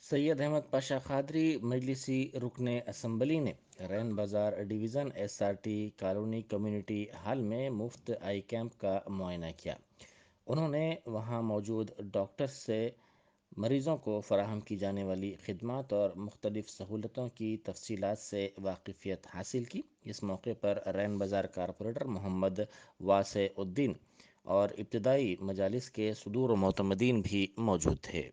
सैयद अहमद पाशा खादरी मजलिसी रुकने असम्बली ने रैन बाज़ार division SRT colony community hall में मुफ्त आई कैंप का मुआयना किया। उन्होंने वहां मौजूद डॉक्टर से मरीज़ों को फराहम की जाने वाली खिदमात और मुख्तलिफ सहूलतों की तफसीलात से वाकिफ़ियत हासिल की। इस मौके पर रैन बाज़ार कारपोरेटर मोहम्मद वासे उद्दीन और इब्तदाई मजालिस के सदूर मोतमदीन भी मौजूद थे।